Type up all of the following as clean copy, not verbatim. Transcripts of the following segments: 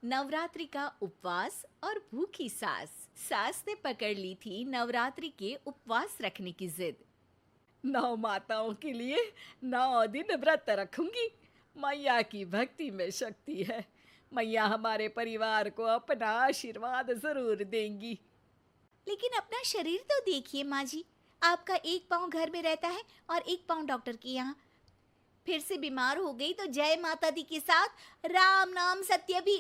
नवरात्रि का उपवास और भूखी सास। सास ने पकड़ ली थी नवरात्रि के उपवास रखने की जिद। 9 माताओं के लिए 9 दिन व्रत रखूंगी। मैया की भक्ति में शक्ति है। मैया हमारे परिवार को अपना आशीर्वाद जरूर देंगी। लेकिन अपना शरीर तो देखिए माँ जी, आपका एक पाँव घर में रहता है और एक पाँव डॉक्टर के यहाँ। फिर से बीमार हो गई तो जय माता दी के साथ राम नाम सत्य भी।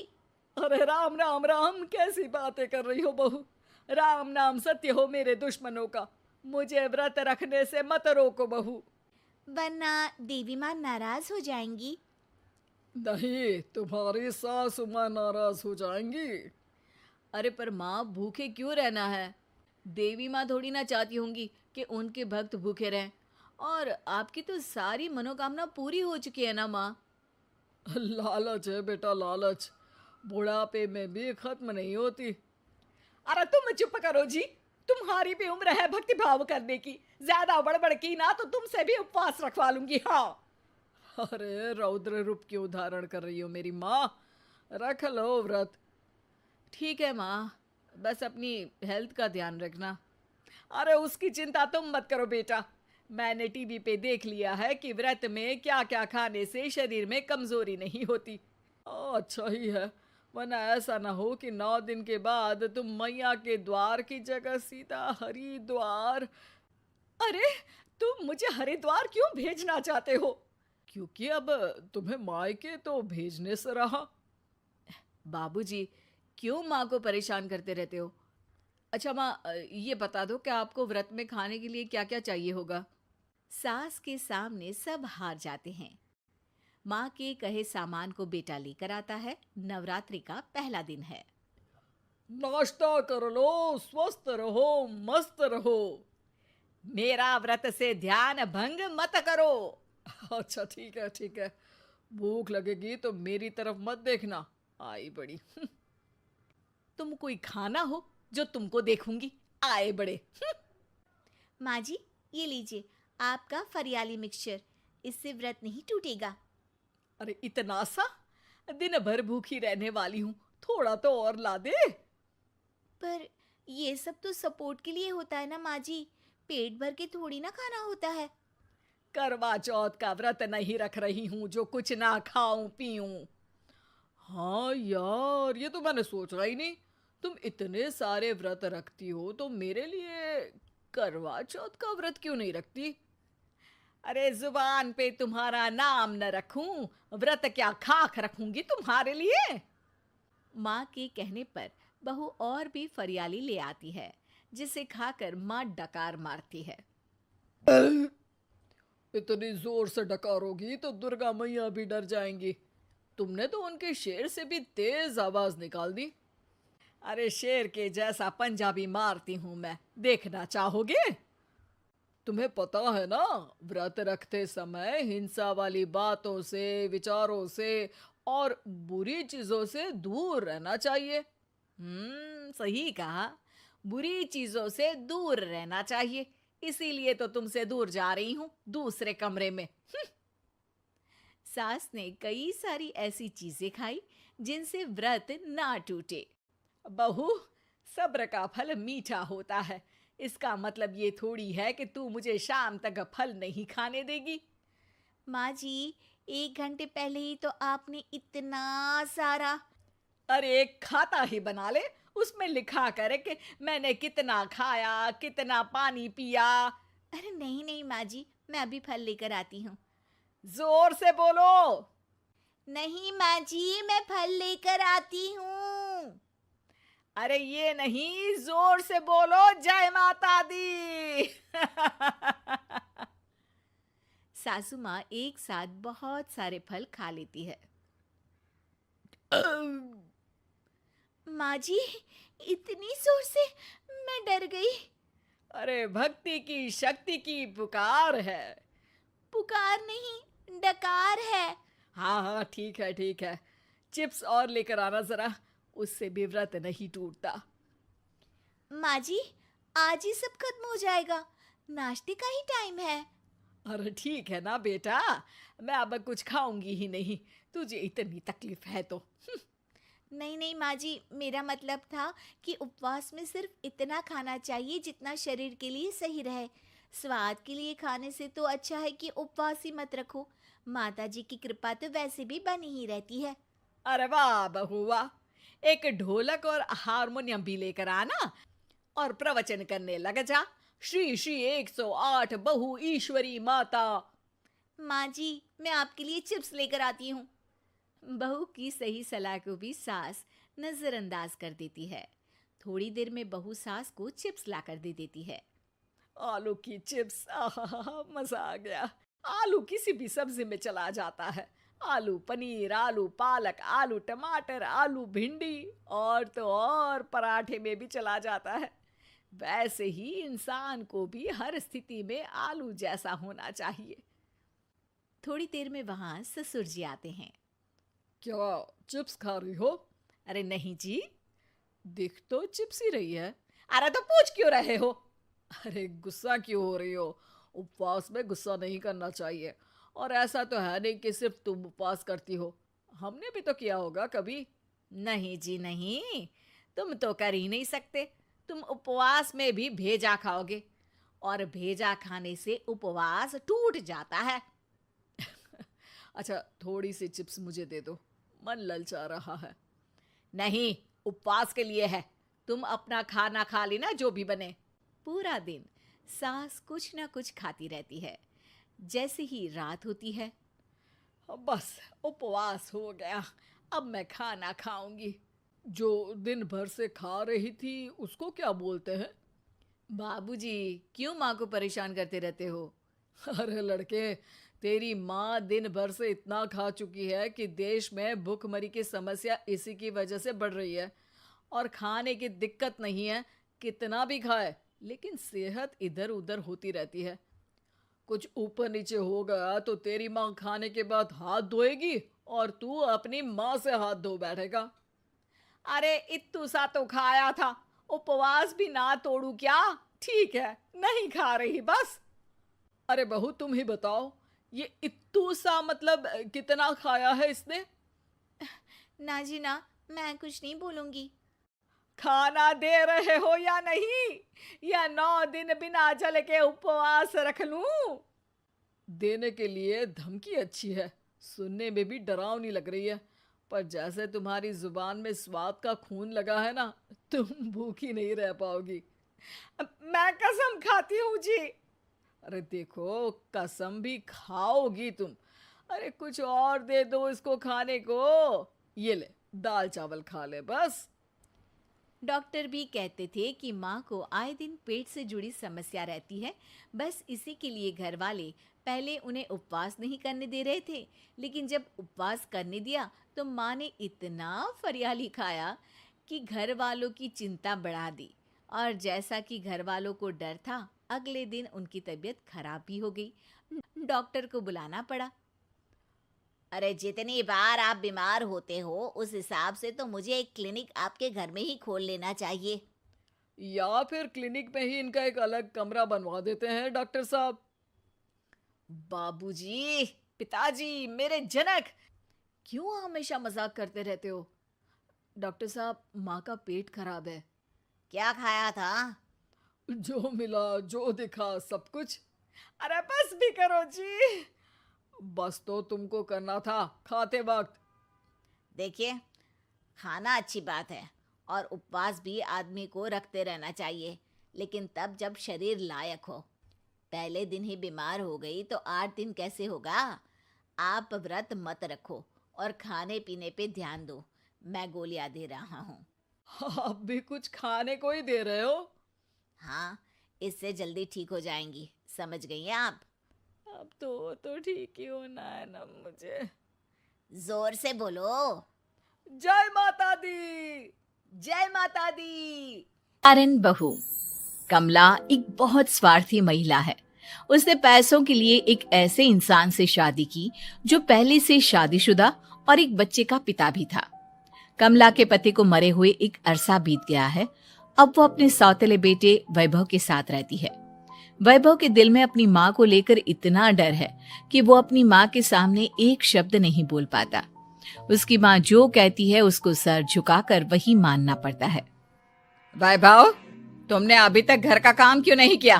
अरे राम राम राम, कैसी बातें कर रही हो बहू। राम नाम सत्य हो मेरे दुश्मनों का। मुझे व्रत रखने से मत रोको बहू। वरना देवी माँ नाराज हो जाएंगी। नहीं, तुम्हारी सासू माँ नाराज हो जाएंगी। अरे पर माँ, भूखे क्यों रहना है? देवी माँ थोड़ी ना चाहती होंगी कि उनके भक्त भूखे रहें। और आपकी तो सारी मनोकामना पूरी हो चुकी है ना माँ। लालच है बेटा, लालच बुढ़ापे में भी खत्म नहीं होती। अरे तुम चुप करो जी। तुम्हारी भी उम्र है भक्ति भाव करने की। ज्यादा बड़बड़ की ना तो तुमसे भी उपवास रखवा लूंगी। हाँ। अरे रौद्र रूप क्यों धारण कर रही हो मेरी माँ। रख लो व्रत। ठीक है माँ, बस अपनी हेल्थ का ध्यान रखना। अरे उसकी चिंता तुम मत करो बेटा। मैंने टीवी पे देख लिया है कि व्रत में क्या क्या खाने से शरीर में कमजोरी नहीं होती। अच्छा ही है, वरना ऐसा ना हो कि 9 दिन के बाद तुम मैया के द्वार की जगह सीधा हरिद्वार। अरे तुम मुझे हरिद्वार क्यों भेजना चाहते हो? क्योंकि अब तुम्हें मायके तो भेजने से रहा। बाबूजी, क्यों माँ को परेशान करते रहते हो? अच्छा माँ, ये बता दो कि आपको व्रत में खाने के लिए क्या क्या चाहिए होगा। सास के सामने सब हार जाते हैं। माँ के कहे सामान को बेटा लेकर आता है। नवरात्रि का पहला दिन है। नाश्ता कर लो, स्वस्थ रहो, मस्त रहो। मेरा व्रत से ध्यान भंग मत करो। अच्छा ठीक है ठीक है। भूख लगेगी तो मेरी तरफ मत देखना। आई बड़ी। तुम कोई खाना हो जो तुमको देखूंगी। आए बड़े। माँ जी, ये लीजिए आपका फरियाली मिक्सचर। इससे व्रत नहीं टूटेगा। अरे इतना सा? दिन भर भूखी रहने वाली हूँ, थोड़ा तो और ला दे। पर ये सब तो सपोर्ट के लिए होता है ना माँ जी, पेट भर के थोड़ी ना खाना होता है। करवा चौथ का व्रत नहीं रख रही हूँ जो कुछ ना खाऊं पीऊं। हाँ यार, ये तो मैंने सोचा ही नहीं। तुम इतने सारे व्रत रखती हो तो मेरे लिए करवा चौथ का व्रत क्यों नहीं रखती? अरे जुबान पे तुम्हारा नाम न रखूं, व्रत क्या खाक रखूंगी तुम्हारे लिए। माँ के कहने पर बहू और भी फरियाली ले आती है, जिसे खाकर माँ डकार मारती है। इतनी जोर से डकारोगी तो दुर्गा मैया भी डर जाएंगी। तुमने तो उनके शेर से भी तेज आवाज निकाल दी। अरे शेर के जैसा पंजाबी मारती हूं मैं, देखना चाहोगे? तुम्हें पता है ना, व्रत रखते समय हिंसा वाली बातों से, विचारों से और बुरी चीजों से दूर रहना चाहिए। सही कहा। बुरी चीजों से दूर रहना चाहिए। इसीलिए तो तुमसे दूर जा रही हूँ, दूसरे कमरे में। सास ने कई सारी ऐसी चीजें खाई जिनसे व्रत ना टूटे। बहू, सब्र का फल मीठा होता है। इसका मतलब ये थोड़ी है कि तू मुझे शाम तक फल नहीं खाने देगी। माँ जी, 1 घंटे पहले ही तो आपने इतना सारा। अरे एक खाता ही बना ले, उसमें लिखा करे कि मैंने कितना खाया, कितना पानी पिया। अरे नहीं नहीं माँ जी, मैं अभी फल लेकर आती हूँ। जोर से बोलो। नहीं माँ जी, मैं फल लेकर आती हूँ। अरे ये नहीं, जोर से बोलो, जय माता दी। सासू माँ एक साथ बहुत सारे फल खा लेती है। माँ जी, इतनी जोर से मैं डर गई। अरे भक्ति की शक्ति की पुकार है। पुकार नहीं, डकार है। हाँ हाँ ठीक है ठीक है। चिप्स और लेकर आना जरा, उससे भी व्रत नहीं टूटता। माँ जी, आज ही सब खत्म हो जाएगा, नाश्ते का ही टाइम है। अरे ठीक है ना बेटा, मैं अब कुछ खाऊंगी ही नहीं, तुझे इतनी तकलीफ है तो। नहीं नहीं माँ जी, मेरा मतलब था कि उपवास में सिर्फ इतना खाना चाहिए जितना शरीर के लिए सही रहे। स्वाद के लिए खाने से तो अच्छा है कि उपवास ही मत रखो। माता जी की कृपा तो वैसे भी बनी ही रहती है। अरे वाह बहू वाह, एक ढोलक और हारमोनियम भी लेकर आना और प्रवचन करने लग जा। श्री श्री 108 बहु ईश्वरी माता। माँ जी, मैं आपके लिए चिप्स लेकर आती हूँ। बहू की सही सलाह को भी सास नजरअंदाज कर देती है। थोड़ी देर में बहू सास को चिप्स लाकर दे देती है। आलू की चिप्स, आहा मजा आ गया। आलू किसी भी सब्जी में चला जाता है। आलू पनीर, आलू पालक, आलू टमाटर, आलू भिंडी और तो और पराठे में भी चला जाता है। वैसे ही इंसान को भी हर स्थिति में आलू जैसा होना चाहिए। थोड़ी देर में वहां ससुर जी आते हैं। क्या चिप्स खा रही हो? अरे नहीं जी। दिख तो चिप्स ही रही है। अरे तो पूछ क्यों रहे हो? अरे गुस्सा क्यों हो रही हो? उपवास में गुस्सा नहीं करना चाहिए। और ऐसा तो है नहीं कि सिर्फ तुम उपवास करती हो, हमने भी तो किया होगा कभी। नहीं जी नहीं, तुम तो कर ही नहीं सकते। तुम उपवास में भी भेजा खाओगे और भेजा खाने से उपवास टूट जाता है। अच्छा थोड़ी सी चिप्स मुझे दे दो, मन ललचा रहा है। नहीं, उपवास के लिए है। तुम अपना खाना खा लेना जो भी बने। पूरा दिन सास कुछ ना कुछ खाती रहती है। जैसे ही रात होती है, बस उपवास हो गया, अब मैं खाना खाऊंगी। जो दिन भर से खा रही थी उसको क्या बोलते हैं? बाबूजी क्यों माँ को परेशान करते रहते हो? अरे लड़के, तेरी माँ दिन भर से इतना खा चुकी है कि देश में भूखमरी की समस्या इसी की वजह से बढ़ रही है। और खाने की दिक्कत नहीं है, कितना भी खाए लेकिन सेहत इधर उधर होती रहती है। कुछ ऊपर नीचे हो गया तो तेरी माँ खाने के बाद हाथ धोएगी और तू अपनी माँ से हाथ धो बैठेगा। अरे इत्तू सा तो खाया था, उपवास भी ना तोड़ू क्या? ठीक है, नहीं खा रही बस। अरे बहू तुम ही बताओ, ये इत्तू सा मतलब कितना खाया है इसने? ना जी ना, मैं कुछ नहीं बोलूंगी। खाना दे रहे हो या नहीं, या 9 दिन बिना जल के उपवास रख लूं? देने के लिए धमकी अच्छी है, सुनने में भी डरावनी लग रही है, पर जैसे तुम्हारी जुबान में स्वाद का खून लगा है ना, तुम भूखी नहीं रह पाओगी। मैं कसम खाती हूँ जी। अरे देखो, कसम भी खाओगी तुम। अरे कुछ और दे दो इसको खाने को। ये ले, दाल चावल खा ले बस। डॉक्टर भी कहते थे कि माँ को आए दिन पेट से जुड़ी समस्या रहती है। बस इसी के लिए घर वाले पहले उन्हें उपवास नहीं करने दे रहे थे, लेकिन जब उपवास करने दिया तो माँ ने इतना फरियाली खाया कि घर वालों की चिंता बढ़ा दी। और जैसा कि घर वालों को डर था, अगले दिन उनकी तबीयत खराब भी हो गई। डॉक्टर को बुलाना पड़ा। अरे जितनी बार आप बीमार होते हो उस हिसाब से तो मुझे एक क्लिनिक आपके घर में ही खोल लेना चाहिए। या फिर क्लिनिक में ही इनका एक अलग कमरा बनवा देते हैं डॉक्टर साहब। बाबूजी, पिताजी, मेरे जनक, क्यों हमेशा मजाक करते रहते हो? डॉक्टर साहब, माँ का पेट खराब है। क्या खाया था? जो मिला जो दिखा सब कुछ। अरे बस भी करो जी। बस तो तुमको करना था खाते वक्त। देखिए, खाना अच्छी बात है और उपवास भी आदमी को रखते रहना चाहिए, लेकिन तब जब शरीर लायक हो। पहले दिन ही बीमार हो गई तो 8 दिन कैसे होगा? आप व्रत मत रखो और खाने पीने पे ध्यान दो। मैं गोलियां दे रहा हूँ। आप भी कुछ खाने को ही दे रहे हो? हाँ, इससे जल्दी ठीक हो जाएंगी, समझ गई हैं आप? अब तो ठीक ही होना है ना मुझे। जोर से बोलो। जय माता दी। जय माता दी। कारण बहू कमला एक बहुत स्वार्थी महिला है। उसने पैसों के लिए एक ऐसे इंसान से शादी की जो पहले से शादीशुदा और एक बच्चे का पिता भी था। कमला के पति को मरे हुए एक अरसा बीत गया है। अब वो अपने सौतेले बेटे वैभव के साथ रहती है। वैभव के दिल में अपनी माँ को लेकर इतना डर है कि वो अपनी माँ के सामने एक शब्द नहीं बोल पाता। उसकी माँ जो कहती है उसको सर झुकाकर वही मानना पड़ता है। वैभव, तुमने अभी तक घर का काम क्यों नहीं किया?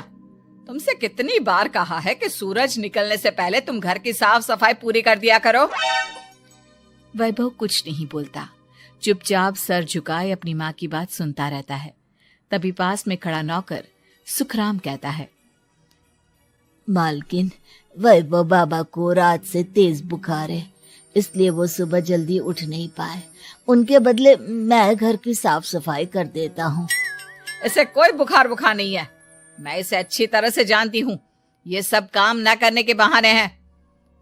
तुमसे कितनी बार कहा है कि सूरज निकलने से पहले तुम घर की साफ सफाई पूरी कर दिया करो। वैभव कुछ नहीं बोलता, चुपचाप सर झुकाए अपनी माँ की बात सुनता रहता है। तभी पास में खड़ा नौकर सुखराम कहता है, मालकिन, वैभव बाबा को रात से तेज बुखार है, इसलिए वो सुबह जल्दी उठ नहीं पाए। उनके बदले मैं घर की साफ सफाई कर देता हूँ। इसे कोई बुखार नहीं है, मैं इसे अच्छी तरह से जानती हूँ। ये सब काम न करने के बहाने हैं।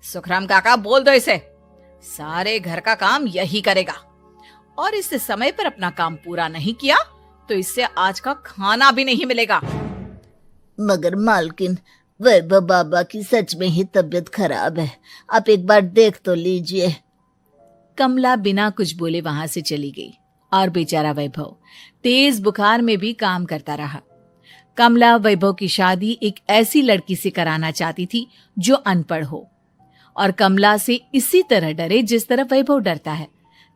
सुखराम काका, बोल दो इसे, सारे घर का काम यही करेगा, और इससे समय पर अपना काम पूरा नहीं किया तो इससे आज का खाना भी नहीं मिलेगा। मगर मालकिन, वैभव बाबा की सच में ही तबीयत खराब है, आप एक बार देख तो लीजिए। कमला बिना कुछ बोले वहां से चली गई और बेचारा वैभव तेज बुखार में भी काम करता रहा। कमला वैभव की शादी एक ऐसी लड़की से कराना चाहती थी जो अनपढ़ हो और कमला से इसी तरह डरे जिस तरह वैभव डरता है,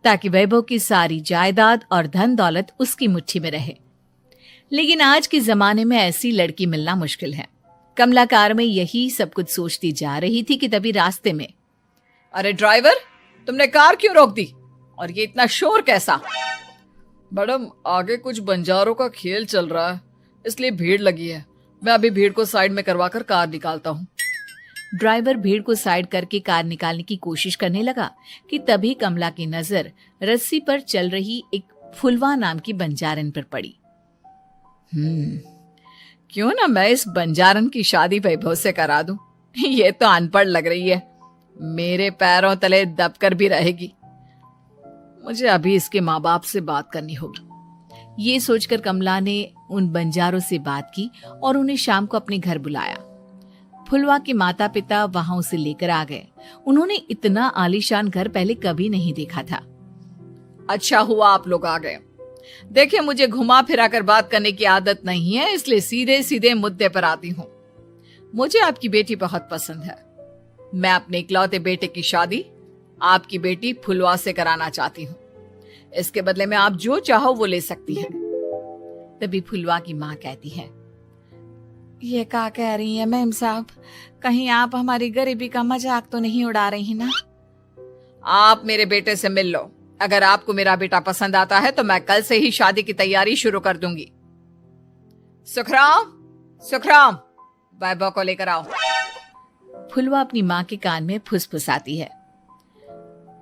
ताकि वैभव की सारी जायदाद और धन दौलत उसकी मुट्ठी में रहे। लेकिन आज के जमाने में ऐसी लड़की मिलना मुश्किल है। कमला कार में यही सब कुछ सोचती जा रही थी कि तभी रास्ते में, अरे ड्राइवर, तुमने कार क्यों रोक दी? और ये इतना शोर कैसा? मैडम, आगे कुछ बंजारों का खेल चल रहा है, इसलिए भीड़ लगी है। मैं अभी भीड़ को साइड में करवाकर कार निकालता हूँ। ड्राइवर भीड़ को साइड करके कार निकालने की कोशिश करने लगा कि तभी कमला की नजर रस्सी पर चल रही एक फुलवा नाम की बंजारन पर पड़ी। क्यों ना मैं इस बंजारन की शादी वैभव से करा दूं? ये तो अनपढ़ लग रही है, मेरे पैरों तले दबकर भी रहेगी। मुझे अभी इसके माँ बाप से बात करनी होगी। ये सोचकर कमला ने उन बंजारों से बात की और उन्हें शाम को अपने घर बुलाया। फुलवा के माता पिता वहां उसे लेकर आ गए। उन्होंने इतना आलीशान घर पहले कभी नहीं देखा था। अच्छा हुआ आप लोग आ गए। देखिए, मुझे घुमा फिरा कर बात करने की आदत नहीं है, इसलिए सीधे सीधे मुद्दे पर आती हूँ। मुझे आपकी बेटी बहुत पसंद है। मैं अपने इकलौते बेटे की शादी आपकी बेटी फुलवा से कराना चाहती हूँ। इसके बदले में आप जो चाहो वो ले सकती हैं। तभी फुलवा की माँ कहती है, ये क्या कह रही है मैम साहब? कहीं आप हमारी गरीबी का मजाक तो नहीं उड़ा रही ना? आप मेरे बेटे से मिल लो। अगर आपको मेरा बेटा पसंद आता है तो मैं कल से ही शादी की तैयारी शुरू कर दूंगी। सुखराम, सुखराम, वैभव को लेकर आओ। फुलवा अपनी माँ के कान में फुसफुसाती है,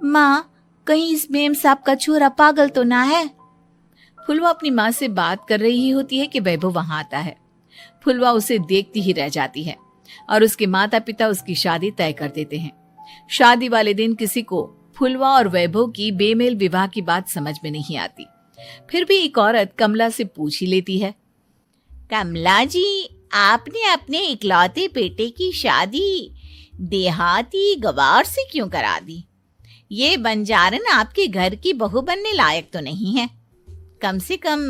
माँ, कहीं इस मेम साहब का छोरा पागल तो ना है? फुलवा अपनी माँ से बात कर रही होती है कि वैभव वहां आता है। फुलवा उसे देखती ही रह जाती है और उसके माता पिता उसकी शादी तय कर देते हैं। शादी वाले दिन किसी को फुलवा और वैभव की बेमेल विवाह की बात समझ में नहीं आती। फिर भी एक औरत कमला से पूछ ही लेती है, कमला जी, आपने अपने इकलौते बेटे की शादी देहाती गवार से क्यों करा दी? ये बंजारन आपके घर की बहू बनने लायक तो नहीं है। कम से कम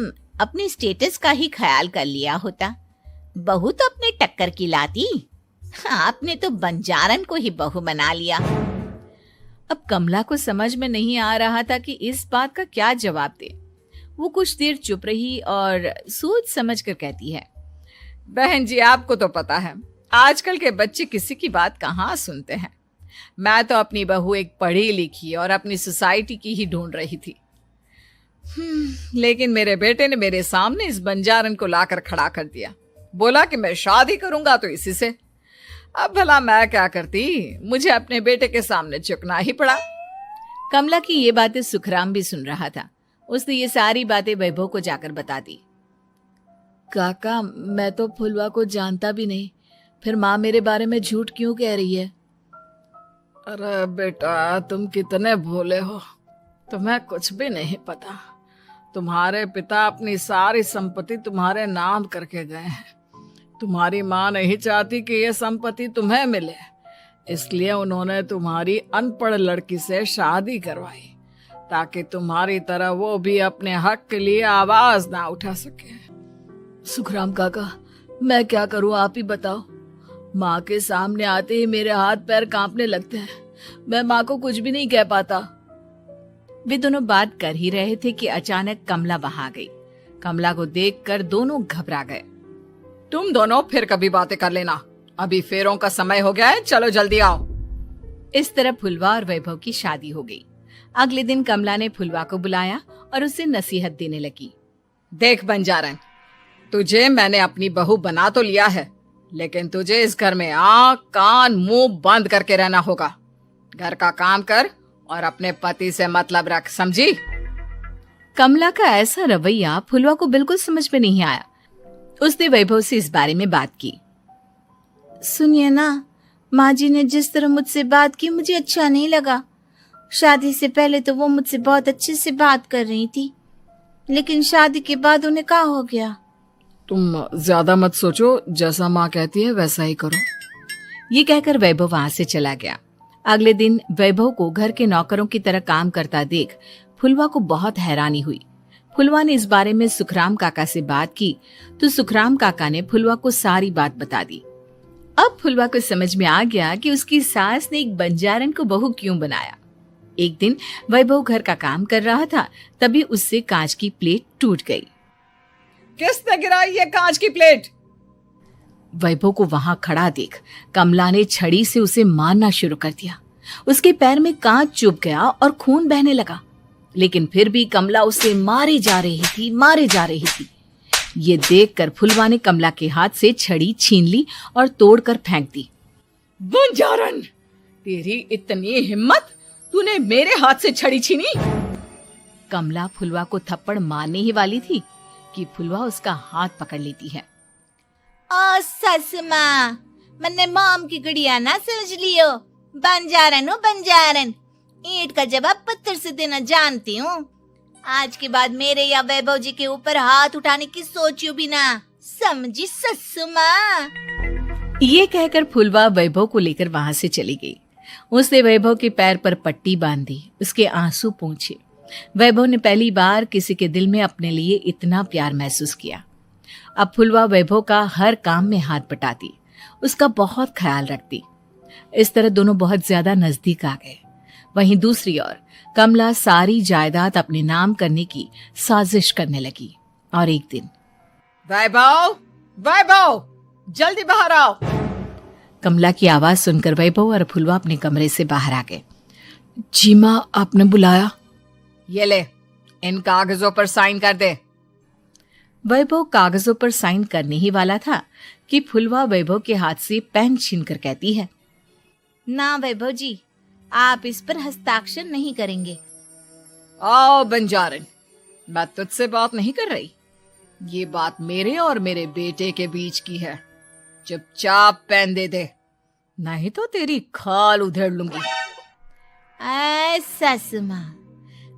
अपने स्टेटस का ही ख्याल कर लिया होता। बहू तो अपने टक्कर की लाती, आपने तो बंजारन को ही बहू बना लिया। अब कमला को समझ में नहीं आ रहा था कि इस बात का क्या जवाब दे। वो कुछ देर चुप रही और सोच समझ कर कहती है, बहन जी, आपको तो पता है आजकल के बच्चे किसी की बात कहाँ सुनते हैं। मैं तो अपनी बहू एक पढ़ी लिखी और अपनी सोसाइटी की ही ढूंढ रही थी। लेकिन मेरे बेटे ने मेरे सामने इस बंजारन को लाकर खड़ा कर दिया। बोला कि मैं शादी करूंगा तो इसी से। अब भला मैं क्या करती, मुझे अपने बेटे के सामने झुकना ही पड़ा। कमला की ये बातें सुखराम भी सुन रहा था। उसने ये सारी बातें वैभव को जाकर बता दी। काका, मैं तो फुलवा को जानता भी नहीं, फिर माँ मेरे बारे में झूठ क्यों कह रही है? अरे बेटा, तुम कितने भोले हो, तुम्हें कुछ भी नहीं पता। तुम्हारे पिता अपनी सारी संपत्ति तुम्हारे नाम करके गए हैं। तुम्हारी माँ नहीं चाहती कि यह संपत्ति तुम्हें मिले, इसलिए उन्होंने तुम्हारी अनपढ़ लड़की से शादी करवाई ताकि तुम्हारी तरह वो भी अपने हक के लिए आवाज ना उठा सके। सुखराम काका, मैं क्या करूं, आप ही बताओ। माँ के सामने आते ही मेरे हाथ पैर कांपने लगते हैं। मैं माँ को कुछ भी नहीं कह पाता। वे दोनों बात कर ही रहे थे कि अचानक कमला वहां आ गई। कमला को देखकर दोनों घबरा गए। तुम दोनों फिर कभी बातें कर लेना, अभी फेरों का समय हो गया है, चलो जल्दी आओ। इस तरह फुलवा और वैभव की शादी हो गई। अगले दिन कमला ने फुलवा को बुलाया और उसे नसीहत देने लगी। देख बंजारन, तुझे मैंने अपनी बहू बना तो लिया है, लेकिन तुझे इस घर में आँख कान मुंह बंद करके रहना होगा। घर का काम कर और अपने पति से मतलब रख, समझी? कमला का ऐसा रवैया फुलवा को बिल्कुल समझ में नहीं आया। उसने वैभव से इस बारे में बात की। सुनिए ना, माँ जी ने जिस तरह मुझसे बात की मुझे अच्छा नहीं लगा। शादी से पहले तो वो मुझसे बहुत अच्छे से बात कर रही थी, लेकिन शादी के बाद उन्हें क्या हो गया? तुम ज्यादा मत सोचो, जैसा माँ कहती है वैसा ही करो। ये कहकर वैभव वहां से चला गया। अगले दिन वैभव को घर के नौकरों की तरह काम करता देख फुलवा को बहुत हैरानी हुई। फुलवा ने इस बारे में सुखराम काका से बात की तो सुखराम काका ने फुलवा को सारी बात बता दी। अब फुलवा को समझ में आ गया कि उसकी सास ने एक बंजारन को बहू क्यों बनाया। एक दिन वैभव घर का काम कर रहा था, तभी उससे कांच की प्लेट टूट गई। किसने गिराई ये कांच की प्लेट? वैभव को वहां खड़ा देख कमला ने छड़ी से उसे मारना शुरू कर दिया। उसके पैर में कांच चुभ गया और खून बहने लगा, लेकिन फिर भी कमला उसे मारे जा रही थी। ये देखकर फुलवा ने कमला के हाथ से छड़ी छीन ली और तोड़कर फेंक दी। बंजारन, तेरी इतनी हिम्मत, तूने मेरे हाथ से छड़ी छीनी? कमला फुलवा को थप्पड़ मारने ही वाली थी कि फुलवा उसका हाथ पकड़ लेती है। ओ सस माँ, मैंने मॉम की गुड़िया ना समझ लियो। बंजारन हूँ बंजारन, ईंट का जवाब पत्थर से देना जानती हूँ। आज के बाद मेरे या वैभव जी के ऊपर हाथ उठाने की सोचियो भी ना, समझी ससु माँ? ये कहकर फुलवा वैभव को लेकर वहां से चली गई। उसने वैभव के पैर पर पट्टी बांधी, उसके आंसू पोंछे। वैभव ने पहली बार किसी के दिल में अपने लिए इतना प्यार महसूस किया। अब फुलवा वैभव का हर काम में हाथ बटाती, उसका बहुत ख्याल रखती। इस तरह दोनों बहुत ज्यादा नजदीक आ गए। वहीं दूसरी ओर कमला सारी जायदाद अपने नाम करने की साजिश करने लगी। और एक दिन, वैभव, वैभव, जल्दी बाहर आओ। कमला की आवाज सुनकर वैभव और फुलवा अपने कमरे से बाहर आ गए। जी माँ, आपने बुलाया? ये ले, इन कागजों पर साइन कर दे। वैभव कागजों पर साइन करने ही वाला था कि फुलवा वैभव के हाथ से पेन छीनकर कहती है, ना वैभव जी, आप इस पर हस्ताक्षर नहीं करेंगे। आओ बंजारन, मैं तुझसे बात नहीं कर रही। ये बात मेरे और मेरे बेटे के बीच की है। चुपचाप पेन दे दे, नहीं तो तेरी खाल उधेड़ लूंगी। ससु माँ,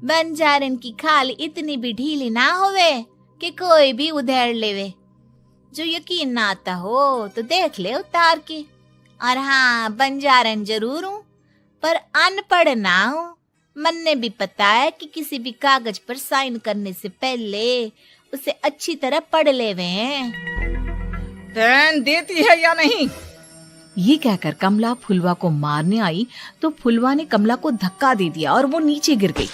बंजारन की खाल इतनी भी ढीली ना होवे कि कोई भी उधेड़ लेवे। जो यकीन ना आता हो तो देख ले उतार के। और हाँ, बंजारन जरूर हूँ पर अनपढ़ ना हूँ। मन्ने भी पता है कि किसी भी कागज पर साइन करने से पहले उसे अच्छी तरह पढ़ लेवे हैं। पेन देती है या नहीं? ये कहकर कमला फुलवा को मारने आई तो फुलवा ने कमला को धक्का दे दिया और वो नीचे गिर गई।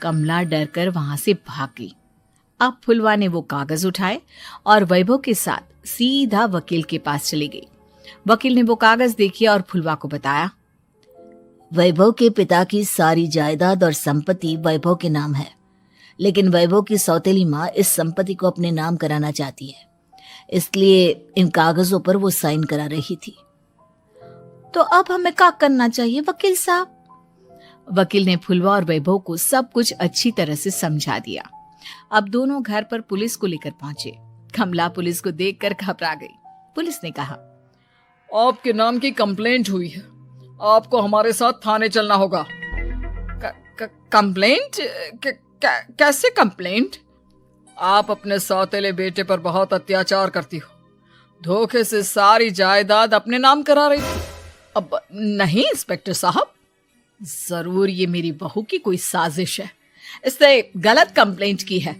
कमला डरकर वहां से भाग गई। अब फुलवा ने वो कागज उठाए और वैभव के साथ सीधा वकील के पास चली गई। वकील ने वो कागज देखे और फुलवा को बताया, वैभव के पिता की सारी जायदाद और संपत्ति वैभव के नाम है, लेकिन वैभव की सौतेली माँ इस संपत्ति को अपने नाम कराना चाहती है, इसलिए इन कागजों पर वो साइन करा रही थी। तो अब हमें क्या करना चाहिए वकील साहब? वकील ने फुलवा और वैभव को सब कुछ अच्छी तरह से समझा दिया। अब दोनों घर पर पुलिस को लेकर पहुंचे। कमला पुलिस को देखकर घबरा गई। पुलिस ने कहा, आपके नाम की कंप्लेंट हुई है, आपको हमारे साथ थाने चलना होगा। कंप्लेंट? कैसे कंप्लेंट? आप अपने सौतेले बेटे पर बहुत अत्याचार करती हो, धोखे से सारी जायदाद अपने नाम करा रही थी। अब नहीं इंस्पेक्टर साहब, जरूर ये मेरी बहू की कोई साजिश है, इसने गलत कंप्लेंट की है।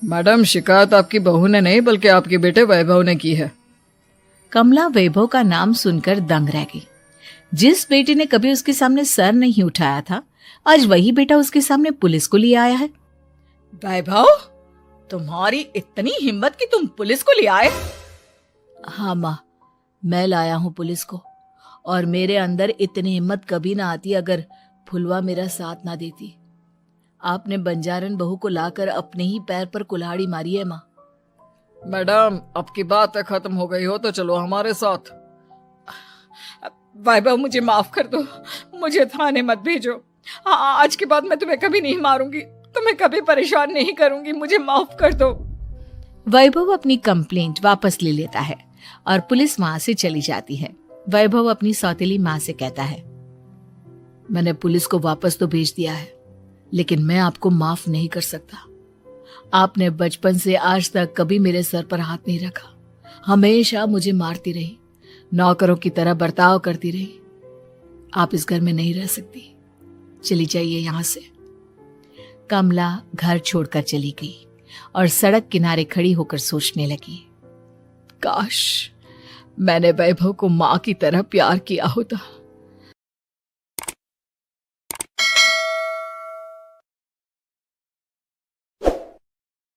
मैडम, शिकायत आपकी बहू ने नहीं बल्कि आपके बेटे वैभव ने की है। कमला वैभव का नाम सुनकर दंग रह गई। जिस बेटे ने कभी उसके सामने सर नहीं उठाया था, आज वही बेटा उसके सामने पुलिस को लिए आया है। वैभव, तुम्हारी इतनी हिम्मत कि तुम पुलिस को ले आए? हाँ माँ, मैं लाया हूँ पुलिस को, और मेरे अंदर इतनी हिम्मत कभी ना आती अगर फुलवा मेरा साथ ना देती। आपने बंजारन बहू को लाकर अपने ही पैर पर कुल्हाड़ी मारी है माँ। मैडम, अब की बातें खत्म हो गई हो तो चलो हमारे साथ। वैभव, मुझे माफ कर दो, मुझे थाने मत भेजो। आज के बाद मैं तुम्हें कभी नहीं मारूंगी, तुम्हें कभी परेशान नहीं करूंगी, मुझे माफ कर दो। वैभव अपनी कंप्लेंट वापस ले लेता है और पुलिस वहां से चली जाती है। वैभव अपनी सौतेली माँ से कहता है, मैंने पुलिस को वापस तो भेज दिया है, लेकिन मैं आपको माफ नहीं कर सकता। आपने बचपन से आज तक कभी मेरे सर पर हाथ नहीं रखा, हमेशा मुझे मारती रही, नौकरों की तरह बर्ताव करती रही। आप इस घर में नहीं रह सकती, चली जाइए यहां से। कमला घर छोड़कर चली गई और सड़क किनारे खड़ी होकर सोचने लगी, काश मैंने वैभव को माँ की तरह प्यार किया होता।